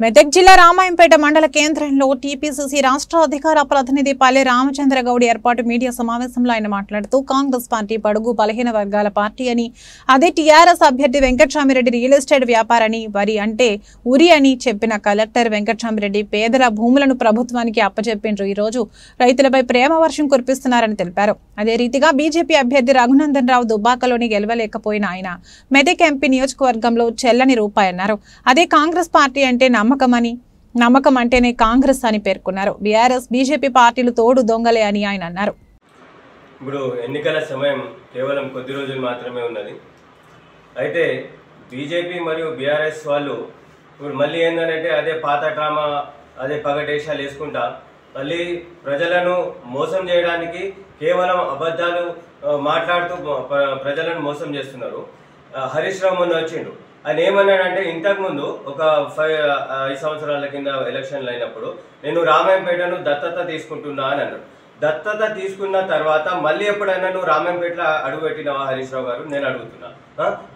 మెదక్ జిల్లా రామాయంపేట మండల కేంద్రంలో టీపీసీసీ రాష్ట్ర అధికార ప్రతినిధి పల్లె రామచంద్ర గౌడ్ ఏర్పాటు మీడియా సమావేశంలో ఆయన మాట్లాడుతూ కాంగ్రెస్ పార్టీ బడుగు బలహీన వర్గాల పార్టీ అని, అదే టీఆర్ఎస్ అభ్యర్థి వెంకటరామిరెడ్డి రియల్ ఎస్టేట్ వ్యాపారని, వరి అంటే ఉరి అని చెప్పిన కలెక్టర్ వెంకటరామిరెడ్డి పేదల భూములను ప్రభుత్వానికి అప్పచెప్పిండ్రు. ఈ రోజు రైతులపై ప్రేమ వర్షం కురిపిస్తున్నారని తెలిపారు. అదే రీతిగా బీజేపీ అభ్యర్థి రఘునందన్ రావు దుబ్బాకలోని గెలవలేకపోయిన ఆయన మెదక్ ఎంపీ నియోజకవర్గంలో చెల్లని రూపాయి అన్నారు. అదే కాంగ్రెస్ పార్టీ అంటే నమ్మకం అంటేనే కాంగ్రెస్ అని పేర్కొన్నారు. బీఆర్ఎస్ బీజేపీ పార్టీలు తోడు దొంగలే అని ఆయన అన్నారు. ఇప్పుడు ఎన్నికల సమయం కేవలం కొద్ది రోజులు మాత్రమే ఉన్నది. అయితే బీజేపీ మరియు బీఆర్ఎస్ వాళ్ళు ఇప్పుడు మళ్ళీ ఏంటంటే అదే పాత డ్రామా, అదే పగటేషాలు వేసుకుంటా మళ్ళీ ప్రజలను మోసం చేయడానికి కేవలం అబద్ధాలు మాట్లాడుతూ ప్రజలను మోసం చేస్తున్నారు. హరీష్ రావు మొన్న వచ్చిండు. ఆయన ఏమన్నాడంటే ఇంతకుముందు ఒక 5 సంవత్సరాల కింద ఎలక్షన్లు అయినప్పుడు నేను రామాయంపేటను దత్తత తీసుకుంటున్నా అని అన్నాడు. దత్తత తీసుకున్న తర్వాత మళ్ళీ ఎప్పుడైనా నువ్వు రామాయంపేటలో అడుగుపెట్టినావా హరీష్ రావు గారు? నేను అడుగుతున్నా.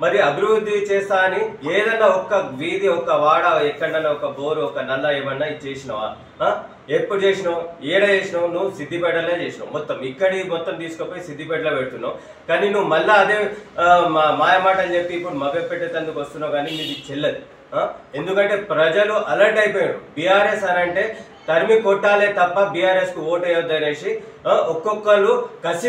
మరి అభివృద్ధి చేస్తా అని ఏదన్నా ఒక్క వీధి, ఒక్క వాడ, ఎక్కడన్నా ఒక బోరు, ఒక నల్ల ఏమన్నా చేసినావా? ఎప్పుడు చేసినావు? ఏడ చేసినావు? నువ్వు సిద్దిపేటలో చేసినావు. మొత్తం మొత్తం తీసుకుపోయి సిద్దిపేటలో పెడుతున్నావు. కానీ నువ్వు మళ్ళీ అదే మాయమాటలు చెప్పి ఇప్పుడు మభ్యపెట్టేందుకు వస్తున్నావు. కానీ నీది చెల్లదు. ఎందుకంటే ప్రజలు అలర్ట్ అయిపోయారు. బీఆర్ఎస్ అని అంటే తరిమి కొట్టాలే తప్ప బీఆర్ఎస్ కు ఓటు వేయొద్దు అనేసి ఒక్కొక్కరు కసి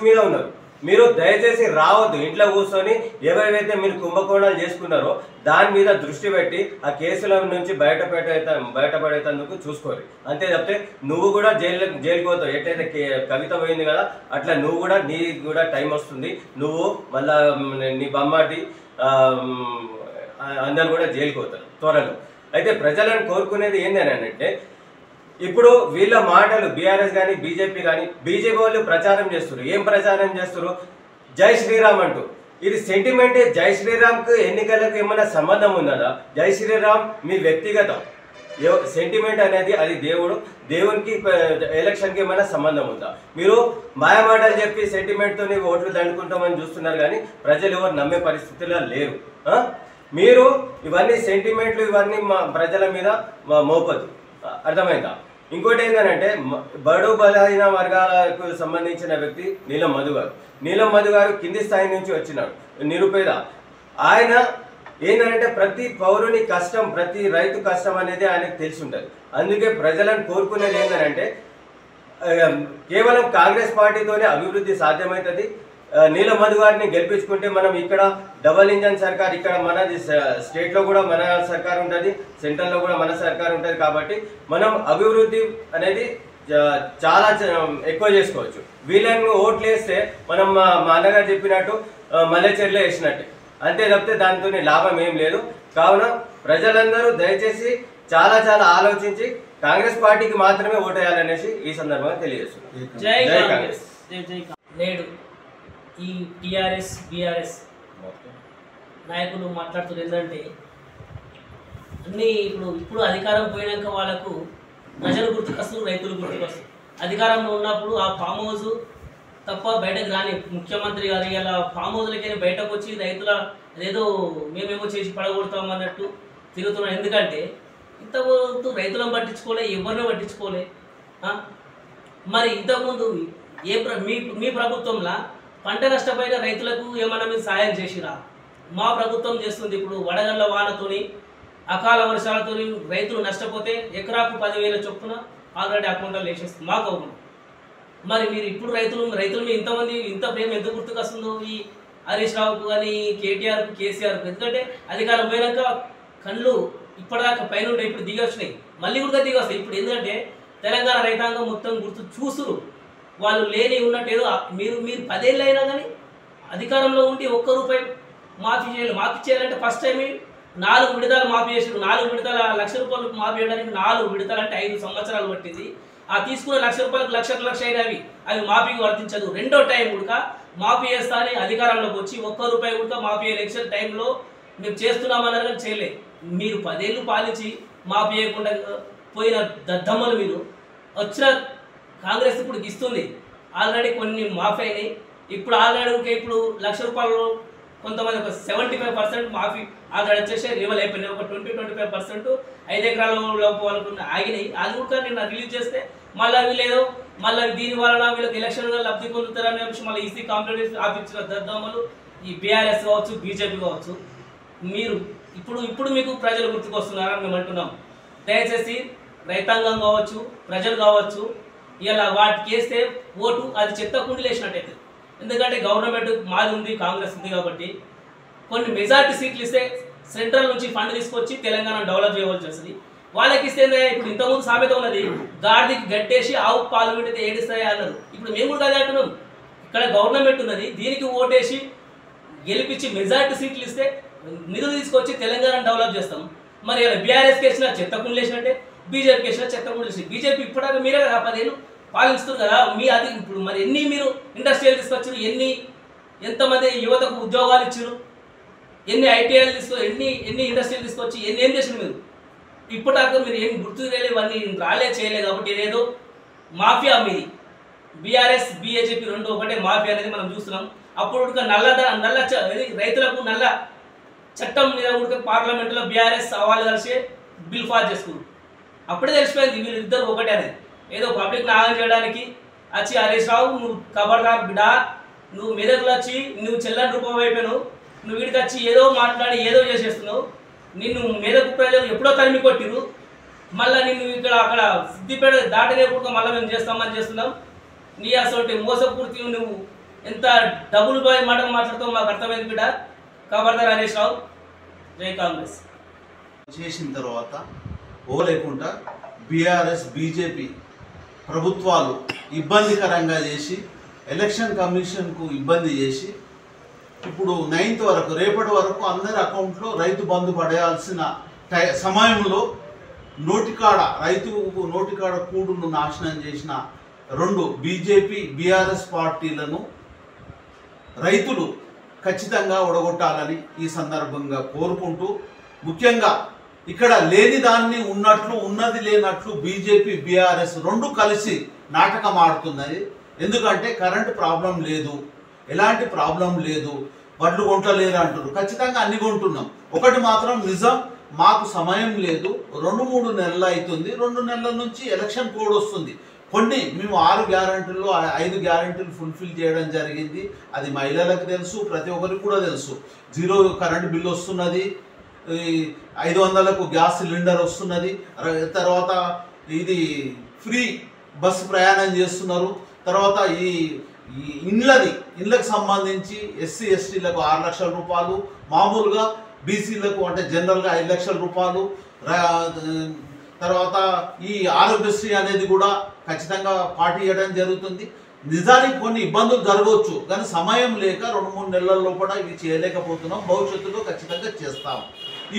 మీద ఉన్నారు. మీరు దయచేసి రావద్దు. ఇంట్లో కూర్చొని ఎవరైతే మీరు కుంభకోణాలు చేసుకున్నారో దాని మీద దృష్టి పెట్టి ఆ కేసుల నుంచి బయటపడేందుకు చూసుకోరు. అంతే తప్పితే నువ్వు కూడా జైలుకి పోతావు. ఎట్లయితే కవిత పోయింది కదా, అట్లా నువ్వు కూడా నీకు కూడా టైం వస్తుంది. నువ్వు మళ్ళా నీ బొమ్మాటి అందరూ కూడా జైలుకి పోతారు త్వరలో. అయితే ప్రజలను కోరుకునేది ఏంటంటే ఇప్పుడు వీళ్ళ మాటలు బీఆర్ఎస్ కానీ బీజేపీ వాళ్ళు ప్రచారం చేస్తున్నారు. ఏం ప్రచారం చేస్తున్నారు? జై శ్రీరామ్ అంటూ. ఇది సెంటిమెంటే. జై శ్రీరామ్కు ఎన్నికలకు ఏమైనా సంబంధం ఉన్నదా? జై శ్రీరామ్ మీ వ్యక్తిగతం. సెంటిమెంట్ అనేది అది దేవునికి ఎలక్షన్కి ఏమైనా సంబంధం ఉందా? మీరు మాయమాటలు చెప్పి సెంటిమెంట్తో ఓట్లు దండుకుంటామని చూస్తున్నారు. కానీ ప్రజలు ఎవరు నమ్మే పరిస్థితిలో లేరు. మీరు ఇవన్నీ సెంటిమెంట్లు ఇవన్నీ ప్రజల మీద మోపదు. అర్థమైందా? ఇంకోటి ఏంటంటే బడు బలహీన వర్గాలకు సంబంధించిన వ్యక్తి నీలం మధు గారు కింది స్థాయి నుంచి వచ్చినాడు, నిరుపేద. ఆయన ఏంటంటే ప్రతి పౌరుని కష్టం, ప్రతి రైతు కష్టం అనేది ఆయనకు తెలిసి ఉంటుంది. అందుకే ప్రజలను కోరుకునేది ఏంటంటే కేవలం కాంగ్రెస్ పార్టీతోనే అభివృద్ధి సాధ్యమవుతుంది. నీలం మధు గారిని గెలిపించుకుంటే మనం ఇక్కడ డబల్ ఇంజన్ సర్కార్, ఇక్కడ మనది స్టేట్లో కూడా మన సర్కార్ ఉంటుంది, సెంట్రల్లో కూడా మన సర్కార్ ఉంటుంది. కాబట్టి మనం అభివృద్ధి అనేది చాలా ఎక్కువ చేసుకోవచ్చు. వీళ్ళని ఓట్లు వేస్తే మనం మా అన్నగారు చెప్పినట్టు మల్లెచెర్లో వేసినట్టే. అంతే తప్పితే దాంతో లాభం ఏం లేదు. కావున ప్రజలందరూ దయచేసి చాలా ఆలోచించి కాంగ్రెస్ పార్టీకి మాత్రమే ఓటు వేయాలనేసి ఈ సందర్భంగా తెలియజేస్తున్నారు. జై కాంగ్రెస్. నేడు ఈ టీఆర్ఎస్ బీఆర్ఎస్ నాయకులు మాట్లాడుతున్నారు ఏంటంటే అన్నీ ఇప్పుడు అధికారం పోయినాక వాళ్ళకు ప్రజలు గుర్తుకొస్తారు, రైతులు గుర్తుకొస్తారు. అధికారంలో ఉన్నప్పుడు ఆ ఫామ్ హౌస్ తప్ప బయటకు రాని ముఖ్యమంత్రి గారు ఇలా ఫామ్ హౌస్లకైనా బయటకు వచ్చి రైతుల అదేదో మేమేమో చేసి పడగొడతాం అన్నట్టు తిరుగుతున్నాం. ఎందుకంటే ఇంతకుముందు రైతులను పట్టించుకోలే, ఎవరిని పట్టించుకోలే. మరి ఇంతకుముందు మీ ప్రభుత్వంలో పంట నష్టపోయిన రైతులకు ఏమన్నా మీరు సాయం చేసిరా? మా ప్రభుత్వం చేస్తుంది. ఇప్పుడు వడగళ్ల వానతోని, అకాల వర్షాలతోని రైతులు నష్టపోతే ఎకరాకు 10,000 చొప్పున ఆల్రెడీ అకౌంట్లో వేసేస్తుంది మాకు అవును. మరి మీరు ఇప్పుడు రైతులు మీ ఇంత ప్రేమ ఎందుకు గుర్తుకొస్తుందో ఈ హరీష్ రావుకు కానీ కేటీఆర్కు కేసీఆర్కు? ఎందుకంటే అధికారం పోయినాక కళ్ళు ఇప్పటిదాకా పైన ఇప్పుడు దిగి వచ్చినాయి, మళ్ళీ కూడా దిగి వస్తాయి. ఇప్పుడు ఎందుకంటే తెలంగాణ రైతాంగం మొత్తం గుర్తు చూసురు. వాళ్ళు లేని ఉన్నట్టు ఏదో మీరు 10 ఏళ్ళు అయినా కానీ అధికారంలో ఉండి ఒక్క రూపాయి మాఫీ చేయాలంటే ఫస్ట్ టైం 4 విడతలు మాఫీ చేసారు. 4 విడతల ₹1,00,000 మాఫీ చేయడానికి 4 విడతలు అంటే 5 సంవత్సరాలు పట్టింది. ఆ తీసుకున్న ₹1,00,000 లక్ష అయినవి అవి మాఫీకి వర్తించదు. రెండో టైం కూడా మాఫీ చేస్తా అని అధికారంలోకి వచ్చి ఒక్క రూపాయి కూడా మాఫీ ఎలక్షన్ టైంలో మేము చేస్తున్నామన్నారు కానీ చేయలే. మీరు 10 ఏళ్ళు పాలించి మాఫీ చేయకుండా పోయిన దద్దమ్మలు మీరు వచ్చిన కాంగ్రెస్ ఇప్పుడు ఇస్తుంది. ఆల్రెడీ కొన్ని మాఫీ అయినాయి. ఇప్పుడు ఆల్రెడీ ఇప్పుడు ₹1,00,000 కొంతమంది ఒక 75% మాఫీ ఆల్రెడీ వచ్చేసి రివల్ అయిపోయినాయి. ఒక 20-25% 5 ఎకరాల లోపు వాళ్ళకు ఆగినాయి. అది కూడా నేను రిలీజ్ చేస్తే మళ్ళీ వీళ్ళు మళ్ళీ దీని వలన వీళ్ళకి ఎలక్షన్గా లబ్ధి పొందుతారనే విషయం మళ్ళీ ఈసీ కాంప్లైంట్ ఆపించిన దద్దమ్మలు ఈ బీఆర్ఎస్ కావచ్చు, బీజేపీ కావచ్చు. మీరు ఇప్పుడు మీకు ప్రజలు గుర్తుకొస్తున్నారని మేము అంటున్నాం. దయచేసి రైతాంగం కావచ్చు, ప్రజలు కావచ్చు, ఇలా వాటికి వేస్తే ఓటు అది చెత్త కుండీలు వేసినట్టయితే. ఎందుకంటే గవర్నమెంట్ మాది ఉంది, కాంగ్రెస్ ఉంది కాబట్టి కొన్ని మెజార్టీ సీట్లు ఇస్తే సెంట్రల్ నుంచి ఫండ్ తీసుకొచ్చి తెలంగాణ డెవలప్ చేయవలసి వస్తుంది. వాళ్ళకి ఇస్తే ఇప్పుడు ఇంతకుముందు సామెత ఉన్నది, గాడికి గట్టేసి ఆవు పాలు పెట్టితే ఏడిస్తాయి అన్నారు. ఇప్పుడు మేము కూడా అదే అంటున్నాం. ఇక్కడ గవర్నమెంట్ ఉన్నది, దీనికి ఓటేసి గెలిపించి మెజార్టీ సీట్లు ఇస్తే నిధులు తీసుకొచ్చి తెలంగాణ డెవలప్ చేస్తాం. మరి బీఆర్ఎస్కి వేసిన చెత్త కుండలు వేసినట్టే, బీజేపీకి వేసిన చెత్త కుండలు వేసి బీజేపీ ఇప్పటిదాకా మీరే కదా 10 ఏళ్ళు పాలిస్తున్నారు కదా. మీ అది ఇప్పుడు మరి ఎన్ని మీరు ఇండస్ట్రియల్ తీసుకొచ్చారు, ఎంతమంది యువతకు ఉద్యోగాలు ఇచ్చారు, ఎన్ని ఐటీఐలు ఎన్ని ఇండస్ట్రియల్ తీసుకొచ్చి ఏం చేసారు మీరు? ఇప్పటిదాకా మీరు ఏం గుర్తు ఇవన్నీ చేయలే కాబట్టి ఇదేదో మాఫియా మీది. బీఆర్ఎస్ బీజేపీ రెండు ఒకటే మాఫియా అనేది మనం చూస్తున్నాం. అప్పుడు నల్ల రైతులకు నల్ల చట్టం మీద కూడా పార్లమెంట్లో బీఆర్ఎస్ వాళ్ళు కలిసి బిల్ పాస్ చేసుకున్నారు. అప్పుడే తెలిసిపోయింది వీళ్ళిద్దరు ఒకటే అనేది. ఏదో పబ్లిక్ నాగం చేయడానికి వచ్చి హరీష్ రావు నువ్వు ఖబర్దార్ బిడ్డా, నువ్వు మెదకులు వచ్చి నువ్వు చెల్లని రూపం అయిపోయినావు, నువ్వు వీడికి వచ్చి ఏదో మాట్లాడి ఏదో చేసేస్తున్నావు, నిన్ను మెదకు ప్రజలు ఎప్పుడో తరిమి కొట్టిరు, మళ్ళీ నిన్ను ఇక్కడ అక్కడ సిద్దిపేట దాటనేప్పుడు మళ్ళీ మేము చేస్తామని చేస్తున్నాం. నీ అసలు మోసపూర్తి నువ్వు ఎంత డబ్బులు పోయి మాట్లాడుతావు మాకు అర్థమైంది బిడ్డ. ఖబర్దార్ హరీష్ రావు. జై కాంగ్రెస్. చేసిన తర్వాత లేకుండా బీఆర్ఎస్ బీజేపీ ప్రభుత్వాలు ఇబ్బందికరంగా చేసి ఎలక్షన్ కమిషన్కు ఇబ్బంది చేసి ఇప్పుడు 9th వరకు రేపటి వరకు అందరి అకౌంట్లో రైతు బంధు పడేయాల్సిన సమయంలో రైతు నోటికాడ కూడును నాశనం చేసిన 2 బీజేపీ బీఆర్ఎస్ పార్టీలను రైతులు ఖచ్చితంగా ఓడగొట్టాలని ఈ సందర్భంగా కోరుకుంటూ, ముఖ్యంగా ఇక్కడ లేని దాన్ని ఉన్నట్లు ఉన్నది లేనట్లు బీజేపీ బీఆర్ఎస్ 2 కలిసి నాటకం ఆడుతున్నది. ఎందుకంటే కరెంటు ప్రాబ్లం లేదు, ఎలాంటి ప్రాబ్లం లేదు, వడ్లు కొంటలేరు అంటారు. ఖచ్చితంగా అన్ని కొంటున్నాం. ఒకటి మాత్రం నిజం, మాకు సమయం లేదు. 2-3 నెలలు అవుతుంది. 2 నెలల నుంచి ఎలక్షన్ కోడ్ వస్తుంది. కొన్ని మేము 6 గ్యారంటీల్లో 5 గ్యారంటీలు ఫుల్ఫిల్ చేయడం జరిగింది. అది మహిళలకు తెలుసు, ప్రతి ఒక్కరికి కూడా తెలుసు. 0 కరెంటు బిల్లు వస్తున్నది, 500కు గ్యాస్ సిలిండర్ వస్తున్నది, తర్వాత ఇది ఫ్రీ బస్సు ప్రయాణం చేస్తున్నారు. తర్వాత ఈ ఇళ్ళకి సంబంధించి ఎస్సీ ఎస్టీలకు 6 లక్షల రూపాయలు, మామూలుగా బీసీలకు అంటే జనరల్గా 5 లక్షల రూపాయలు. తర్వాత ఈ ఆరోగ్యశ్రీ అనేది కూడా ఖచ్చితంగా పార్టీ చేయడం జరుగుతుంది. నిజానికి కొన్ని ఇబ్బందులు జరగవచ్చు, కానీ సమయం లేక 2-3 నెలల లోపల ఇవి చేయలేకపోతున్నాం. భవిష్యత్తులో ఖచ్చితంగా చేస్తాం.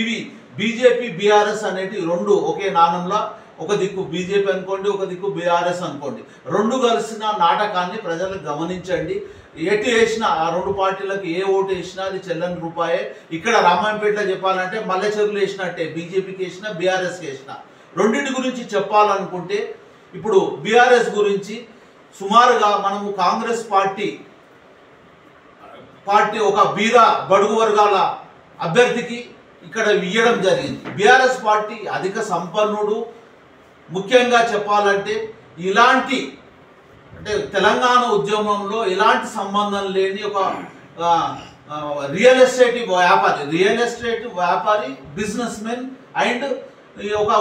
ఇవి బీజేపీ బీఆర్ఎస్ అనేటివి 2 ఒకే నాణంలా, ఒక దిక్కు బీజేపీ అనుకోండి, ఒక దిక్కు బీఆర్ఎస్ అనుకోండి. 2 కలిసిన నాటకాన్ని ప్రజలు గమనించండి. ఎటు వేసినా ఆ 2 పార్టీలకు ఏ ఓటు వేసినా అది చెల్లని రూపాయే. ఇక్కడ రామాయంపేటలో చెప్పాలంటే మల్లెచెరువులు వేసినట్టే, బీజేపీకి వేసినా బీఆర్ఎస్కి వేసినా. రెండింటి గురించి చెప్పాలనుకుంటే ఇప్పుడు బీఆర్ఎస్ గురించి సుమారుగా మనము కాంగ్రెస్ పార్టీ ఒక బడుగు వర్గాల అభ్యర్థికి ఇక్కడ ఇవ్వడం జరిగింది. బీఆర్ఎస్ పార్టీ అధిక సంపన్నుడు. ముఖ్యంగా చెప్పాలంటే ఇలాంటి అంటే తెలంగాణ ఉద్యమంలో ఎలాంటి సంబంధం లేని ఒక రియల్ ఎస్టేట్ వ్యాపారి బిజినెస్ మెన్ అండ్ ఒక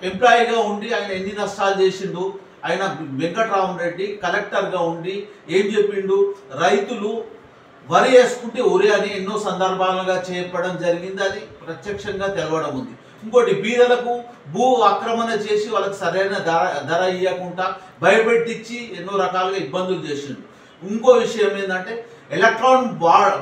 ఎంప్లాయీగా ఉండి ఆయన ఎన్ని నష్టాలు చేసిండు. ఆయన వెంకట్రామరెడ్డి కలెక్టర్గా ఉండి ఏం చెప్పిండు, రైతులు వరి వేసుకుంటే ఉరి అని ఎన్నో సందర్భాలుగా చెప్పడం జరిగింది. అది ప్రత్యక్షంగా తెలవడం ఉంది. ఇంకోటి బీదలకు భూ ఆక్రమణ చేసి వాళ్ళకి సరైన ధర ఇవ్వకుండా భయపెట్టించి ఎన్నో రకాలుగా ఇబ్బందులు చేసిండు. ఇంకో విషయం ఏంటంటే ఎలక్ట్రాన్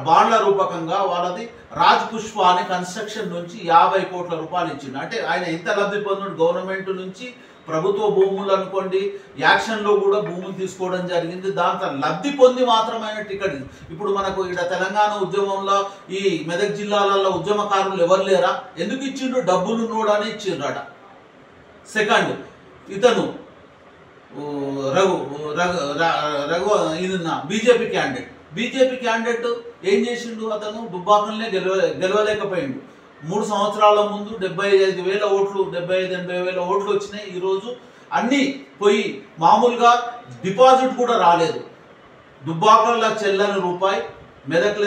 బాండ్ల రూపకంగా వాళ్ళది రాజ్ పుష్ప అనే కన్స్ట్రక్షన్ నుంచి 50 కోట్ల రూపాయలు ఇచ్చిండు. అంటే ఆయన ఎంత లబ్ధి పొందుడు, గవర్నమెంట్ నుంచి ప్రభుత్వ భూములు అనుకోండి, యాక్షన్లో కూడా భూములు తీసుకోవడం జరిగింది. దాంతో లబ్ధి పొంది మాత్రమైన టికెట్. ఇప్పుడు మనకు ఇక్కడ తెలంగాణ ఉద్యమంలో ఈ మెదక్ జిల్లాలలో ఉద్యమకారులు ఎవరు లేరా? ఎందుకు ఇచ్చిండు? డబ్బులు నోడని ఇచ్చిండ్రట. సెకండ్ ఇతను రఘు ఈయన బీజేపీ క్యాండిడేట్ బీజేపీ క్యాండిడేట్ ఏం చేసిండు? అతను దుబ్బాకల్నే గెలవలేకపోయిండు. 3 సంవత్సరాల ముందు 75,000 ఓట్లు 75-80,000 ఓట్లు వచ్చినాయి. ఈరోజు అన్నీ పోయి మామూలుగా డిపాజిట్ కూడా రాలేదు. దుబ్బాకల్లో చెల్లని రూపాయి, మెదక్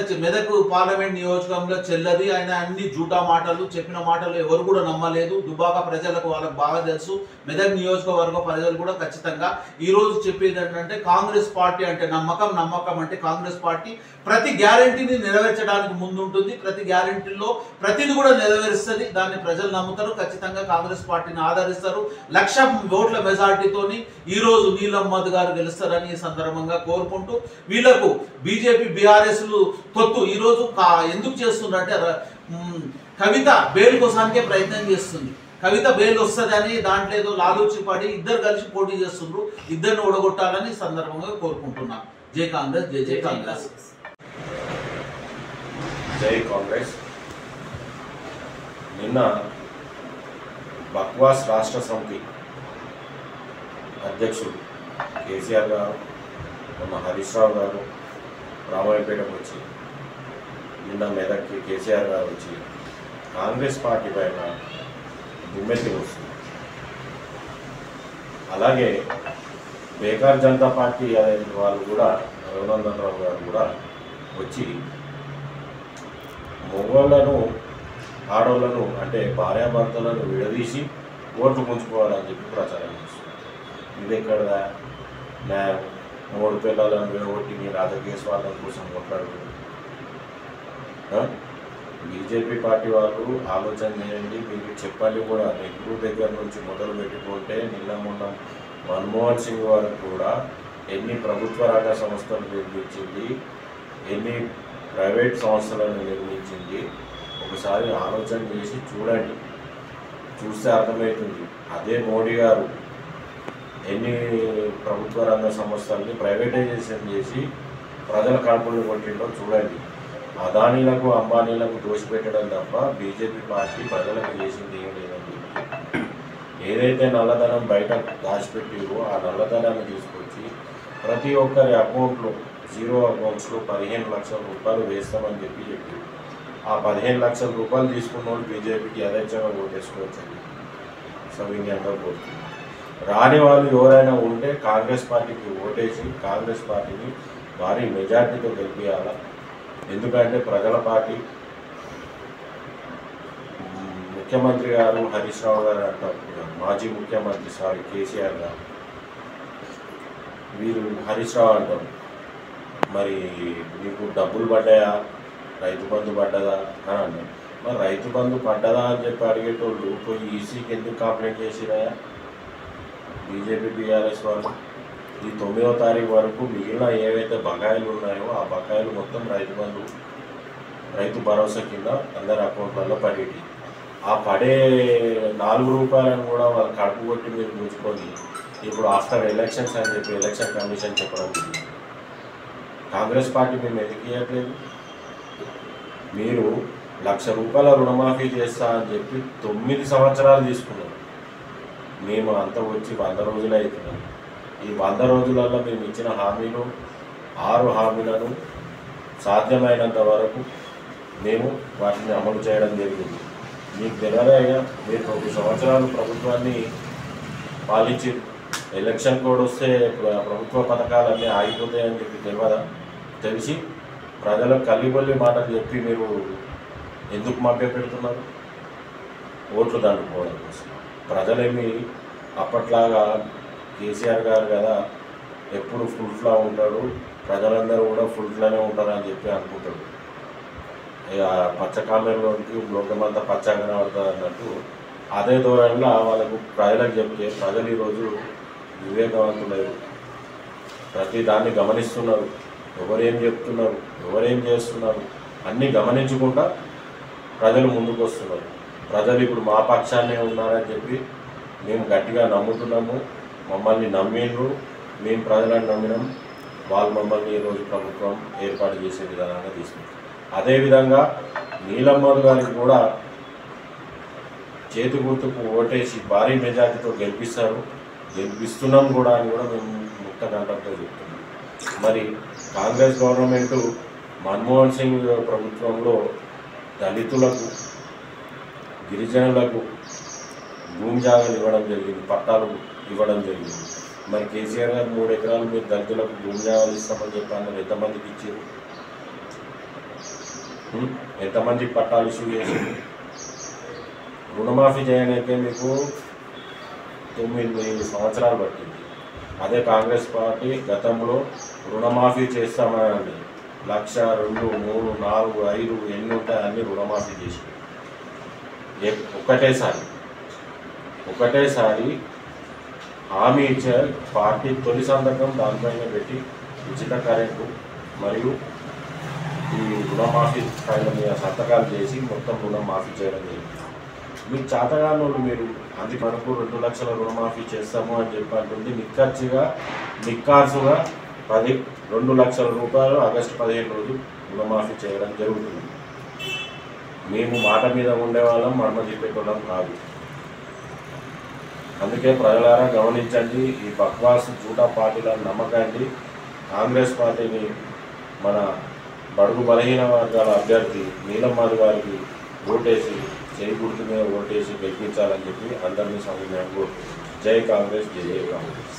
పార్లమెంట్ నియోజకవర్గంలో చెల్లది. ఆయన అన్ని జూటా మాటలు చెప్పిన మాటలు ఎవరు కూడా నమ్మలేదు. దుబ్బాక ప్రజలకు వాళ్ళకు బాగా తెలుసు. మెదక్ నియోజకవర్గ ప్రజలు కూడా ఖచ్చితంగా ఈరోజు చెప్పేది ఏంటంటే కాంగ్రెస్ పార్టీ అంటే నమ్మకం అంటే కాంగ్రెస్ పార్టీ ప్రతి గ్యారెంటీని నెరవేర్చడానికి ముందుంటుంది. ప్రతి గ్యారెంటీలో ప్రతిది కూడా నెరవేరుస్తుంది. దాన్ని ప్రజలు నమ్ముతారు. ఖచ్చితంగా కాంగ్రెస్ పార్టీని ఆదరిస్తారు. 1,00,000 ఓట్ల మెజార్టీతోని ఈరోజు నీలమ్మద్ గారు గెలుస్తారని ఈ సందర్భంగా కోరుకుంటూ, వీళ్లకు బీజేపీ బీఆర్ఎస్ తొత్తు ఈరోజు ఎందుకు చేస్తుందంటే కవిత బెయిల్ కోసానికే ప్రయత్నం చేస్తుంది. కవిత బెయిల్ వస్తుందని దాంట్లో ఏదో లాలూచి పడి ఇద్దరు కలిసి పోటీ చేస్తుండ్రు. ఇద్దరిని ఓడగొట్టాలని సందర్భంగా కోరుకుంటున్నాను. జై కాంగ్రెస్, జై జై కాంగ్రెస్. జై కాంగ్రెస్. నిన్న బక్వాస్ రాష్ట్ర సమితి అధ్యక్షుడు కేసీఆర్ గారు, మొన్న హరీష్ రావు గారు రామాయపేటకు వచ్చి, నిన్న మెదక్కి కేసీఆర్ గారు వచ్చి కాంగ్రెస్ పార్టీ పైన దుమ్మెత్తి వస్తుంది. అలాగే బేకార్ జనతా పార్టీ వాళ్ళు కూడా, రఘునందన్ రావు గారు కూడా వచ్చి మగవాళ్ళను ఆడవాళ్ళను అంటే భార్యాభర్తలను విడదీసి ఓట్లు పుంజుకోవాలని చెప్పి ప్రచారం చేస్తున్నారు. ఇది ఎక్కడదా న్యాయం? 3 పిల్లలను విడగొట్టి మీ రాజకీయ స్వార్థం కోసం కొట్లాడుతుంది. బీజేపీ పార్టీ వాళ్ళు ఆలోచన చేయండి. మీకు చెప్పాలి కూడా. నెహ్రూ దగ్గర నుంచి మొదలు పెట్టుకుంటే నిన్న మొన్న మన్మోహన్ సింగ్ వారికి కూడా ఎన్ని ప్రభుత్వ రంగ సంస్థలు నిర్మించింది, ఎన్ని ప్రైవేట్ సంస్థలను నిర్మించింది. ఒకసారి ఆలోచన చేసి చూడండి, చూస్తే అర్థమవుతుంది. అదే మోడీ గారు ఎన్ని ప్రభుత్వ రంగ సంస్థల్ని ప్రైవేటైజేషన్ చేసి ప్రజల కడుపులు కొట్టిండో చూడండి. అదానీలకు అంబానీలకు దోషిపెట్టడం తప్ప బీజేపీ పార్టీ ప్రజలకు చేసింది ఏం లేదండి. ఏదైతే నల్లధనం బయట దాచిపెట్టిరో ఆ నల్లధనాన్ని తీసుకొచ్చి ప్రతి ఒక్కరి అకౌంట్లో, జీరో అకౌంట్స్లో 15 లక్షల రూపాయలు వేస్తామని చెప్పి ఆ 15 లక్షల రూపాయలు తీసుకున్న వాళ్ళు బీజేపీకి యథేచ్ఛగా ఓటేసుకోవచ్చండి. సవినయంగా కోరుతుంది. రాని వాళ్ళు ఎవరైనా ఉంటే కాంగ్రెస్ పార్టీకి ఓటేసి కాంగ్రెస్ పార్టీని భారీ మెజార్టీతో గెలిపించాలి. ఎందుకంటే ప్రజల పార్టీ. ముఖ్యమంత్రి గారు హరీష్ రావు గారు అంటారు, మాజీ ముఖ్యమంత్రి కేసీఆర్ గారు, వీరు హరీష్ రావు అంటారు, మరి మీకు డబ్బులు పడ్డాయా, రైతు బంధు పడ్డదా అని అన్నారు. మరి రైతు బంధు పడ్డదా అని చెప్పి అడిగేటోళ్ళు పోయి ఈసీకి ఎందుకు కంప్లైంట్ చేసిరా? బీజేపీ బీఆర్ఎస్ వాళ్ళు ఈ 9వ తారీఖు వరకు మిగిలిన ఏవైతే బకాయిలు ఉన్నాయో ఆ బకాయిలు మొత్తం రైతు భరోసా కింద అందరి అకౌంట్లలో పడేటి. ఆ పడే 4 రూపాయలను కూడా వాళ్ళు కడుపు కొట్టి మీరు ముంచుకొని ఇప్పుడు ఆఫ్టర్ ఎలక్షన్స్ అని చెప్పి ఎలక్షన్ కమిషన్ చెప్పడం జరిగింది. కాంగ్రెస్ పార్టీ మేము ఎందుకు ఇవ్వట్లేదు? మీరు 1,00,000 రూపాయల రుణమాఫీ చేస్తా అని చెప్పి 9 సంవత్సరాలు తీసుకున్నాం. మేము అంతా వచ్చి 100 రోజులు అవుతున్నాం. ఈ 100 రోజులలో మేము ఇచ్చిన హామీలు 6 హామీలను సాధ్యమైనంత వరకు మేము వాటిని అమలు చేయడం జరిగింది. మీకు తెలియదా? మీరు 9 సంవత్సరాలు ప్రభుత్వాన్ని పాలించి ఎలక్షన్ కోడ్ వస్తే ప్రభుత్వ పథకాలన్నీ ఆగిపోతాయని చెప్పి తెలియదా? తెలిసి ప్రజలకు కల్లిబొల్లి మాటలు చెప్పి మీరు ఎందుకు మభ్య పెడుతున్నారు? ఓట్లు దండుకోవడం కోసం. ప్రజలేమి అప్పట్లాగా కేసీఆర్ గారు కదా ఎప్పుడు ఫుల్ఫ్లా ఉంటాడు, ప్రజలందరూ కూడా ఫుల్ఫ్లానే ఉంటారని చెప్పి అనుకుంటాడు. ఇక పచ్చ కామెరలోకి లోకమంతా పచ్చగా పడుతుంది అన్నట్టు అదే ధోరణిలో వాళ్ళకు ప్రజలకు చెప్తే ప్రజలు ఈరోజు వివేకవంతులయ్యారు. ప్రతి దాన్ని గమనిస్తున్నారు. ఎవరేం చెప్తున్నారు, ఎవరేం చేస్తున్నారు అన్నీ గమనించుకుంటా ప్రజలు ముందుకు వస్తున్నారు. ప్రజలు ఇప్పుడు మా పక్షాన్నే ఉన్నారని చెప్పి మేము గట్టిగా నమ్ముతున్నాము. మమ్మల్ని నమ్మిండ్రు, మేము ప్రజలను నమ్మినాం. వాళ్ళు మమ్మల్ని ఈరోజు ప్రభుత్వం ఏర్పాటు చేసే విధానంగా తీసుకుంటారు. అదేవిధంగా నీలమ్మద్ గారికి కూడా చేతి గుర్తుకు ఓటేసి భారీ మెజార్టీతో గెలిపిస్తారు, గెలిపిస్తున్నాం కూడా అని కూడా మేము ముక్త కంఠంతో చెప్తున్నాం. మరి కాంగ్రెస్ గవర్నమెంటు మన్మోహన్ సింగ్ ప్రభుత్వంలో దళితులకు గిరిజనులకు భూమి జాగాలు ఇవ్వడం జరిగింది, పట్టాలు ఇవ్వడం జరిగింది. మరి కేసీఆర్ గారు 3 ఎకరాలు మీరు దళితులకు భూమి జాగాలు ఇస్తామని చెప్పాను, ఎంతమందికి ఇచ్చారు? ఎంతమంది పట్టాలు ఇష్యూ చేశారు? రుణమాఫీ చేయడానికి మీకు 9 సంవత్సరాలు పట్టింది. అదే కాంగ్రెస్ పార్టీ గతంలో రుణమాఫీ చేస్తామని 1,00,000, 2, 3, 4, 5 ఎన్ని ఉంటాయి అన్ని రుణమాఫీ చేసి ఒకటేసారి హామీ ఇచ్చే పార్టీ తొలి సంతకం దానిపైన పెట్టి ఉచిత కరెంటు మరియు ఈ రుణమాఫీ పైన మీద సంతకాలు చేసి మొత్తం రుణమాఫీ చేయడం జరిగింది. మీకు చేతగానోళ్ళు మీరు అందుకు మనకు 2 లక్షల రుణమాఫీ చేస్తాము అని చెప్పి అంటుంది. నిక్కార్సుగా 2 లక్షల రూపాయలు ఆగస్టు 15 రోజు రుణమాఫీ చేయడం జరుగుతుంది. మేము మాట మీద ఉండేవాళ్ళం, మర్మ చెప్పేటోళ్ళం కాదు. అందుకే ప్రజలారా గమనించండి, ఈ బక్వాస్ జూటా పార్టీలను నమ్మకండి. కాంగ్రెస్ పార్టీని మన బడుగు బలహీన వర్గాల అభ్యర్థి నీలమ్మాది గారికి ఓటేసి చేయి గుర్తు మీద ఓటేసి గెలిపించాలని చెప్పి అందరినీ సమన్వయం కోరుతున్నాను. జై కాంగ్రెస్, జై కాంగ్రెస్.